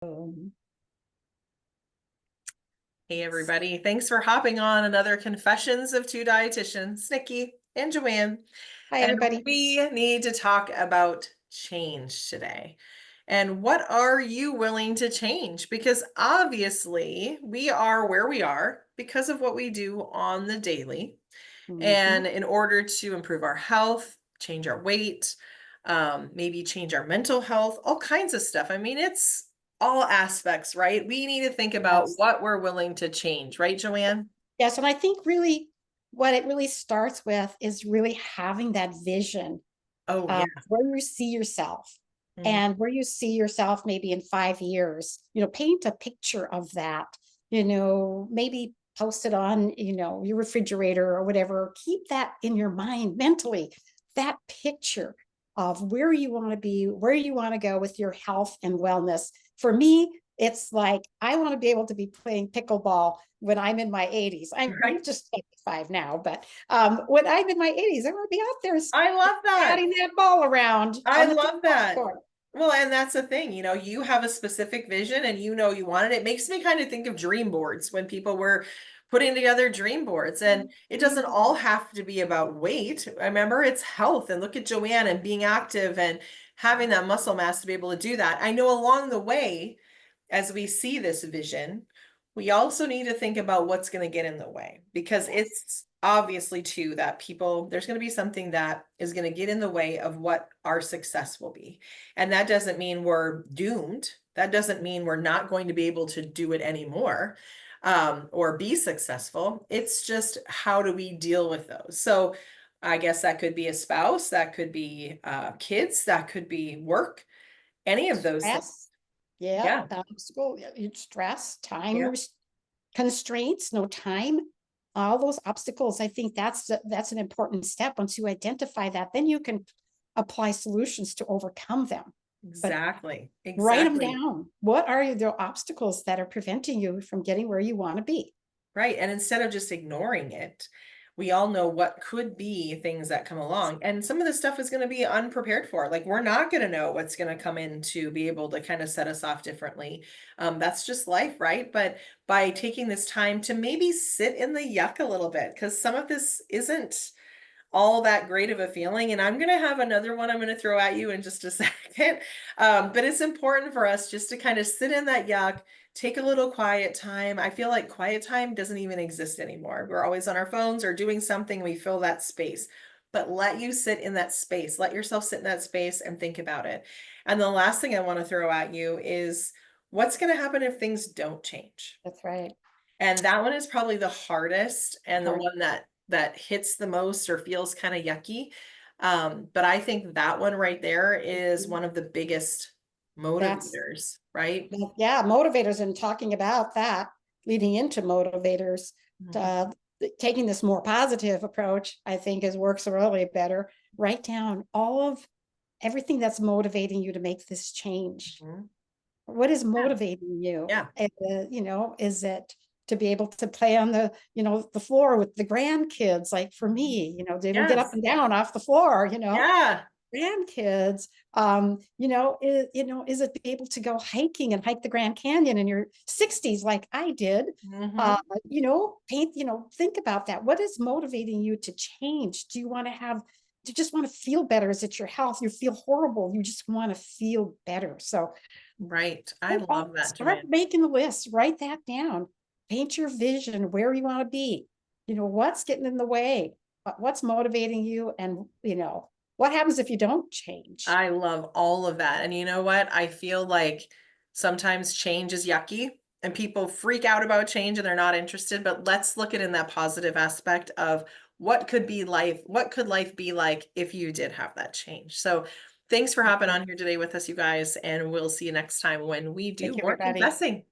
Um, Hey everybody, thanks for hopping on another Confessions of Two Dietitians, Nikki and Joanne. Hi, And everybody. we need to talk about change today. And what are you willing to change? Because obviously we are where we are because of what we do on the daily. Mhm. And in order to improve our health, change our weight, maybe change our mental health, all kinds of stuff. I mean, it's all aspects, right? We need to think about Yes. what we're willing to change, right, Joanne? Yes. And I think really what it really starts with is really having that vision Oh, of yeah. where you see yourself Mhm. and where you see yourself maybe in 5 years. Paint a picture of that, maybe post it on, your refrigerator or whatever. Keep that in your mind mentally, that picture of where you want to be, where you want to go with your health and wellness. For me, it's like I want to be able to be playing pickleball when I'm in my 80s. I'm Right. just 55 now, but when I'm in my 80s, I want to be out there I love that. batting that ball around I on the love pickleball that. court. Well, and that's the thing, you have a specific vision and you know you want it. It makes me kind of think of dream boards when people were putting together dream boards. And it doesn't all have to be about weight. I remember it's health. And look at Joanne and being active and having that muscle mass to be able to do that. I know along the way, as we see this vision, we also need to think about what's going to get in the way because Yes. it's obviously too that there's going to be something that is going to get in the way of what our success will be. And that doesn't mean we're doomed. That doesn't mean we're not going to be able to do it anymore, or be successful. It's just how do we deal with those? So I guess that could be a spouse, that could be kids, that could be work, any of those things. Stress. Yeah. Yeah. School, stress, time Yeah. constraints, no time, all those obstacles. I think that's an important step. Once you identify that, then you can apply solutions to overcome them. But Exactly. write them Exactly. down. What are the obstacles that are preventing you from getting where you want to be? Right. And instead of just ignoring it, we all know what could be things that come along. And some of this stuff is going to be unprepared for. Like we're not going to know what's going to come in to be able to kind of set us off differently. That's just life, right? But by taking this time to maybe sit in the yuck a little bit, because some of this isn't all that great of a feeling. And I'm going to have another one I'm going to throw at you in just a second. But it's important for us just to kind of sit in that yuck, take a little quiet time. I feel like quiet time doesn't even exist anymore. We're always on our phones or doing something, we fill that space. But let you sit in that space, let yourself sit in that space and think about it. And the last thing I want to throw at you is what's going to happen if things don't change? That's right. And that one is probably the hardest and the Hard. one that hits the most or feels kind of yucky. But I think that one right there is one of the biggest That's motivators, right? yeah, motivators, and talking about that leading into motivators, Mhm. uh, taking this more positive approach, I think is works really better. Write down all of everything that's motivating you to make this change. Mhm. What is Yeah. motivating you? Yeah. Is it to be able to play on the floor with the grandkids? Like for Mhm. me, they will get up Yes. and down off the floor. Yeah. Grandkids, is it be able to go hiking and hike the Grand Canyon in your 60s like I did? uh Hmm. paint, think about that. What is motivating you to change? Do you want to have do you just want to feel better? Is it your health? You feel horrible, you just want to feel better. So Right. I love that, start Joanne. making the list, write that down, paint your vision, where you want to be, what's getting in the way, what's motivating you, and what happens if you don't change. I love all of that. And you know what? I feel like sometimes change is yucky and people freak out about change and they're not interested, but let's look at it in that positive aspect of what could life be like if you did have that change. So thanks for hopping on here today with us, you guys, and we'll see you next time when we do Thank you, more everybody. confessing.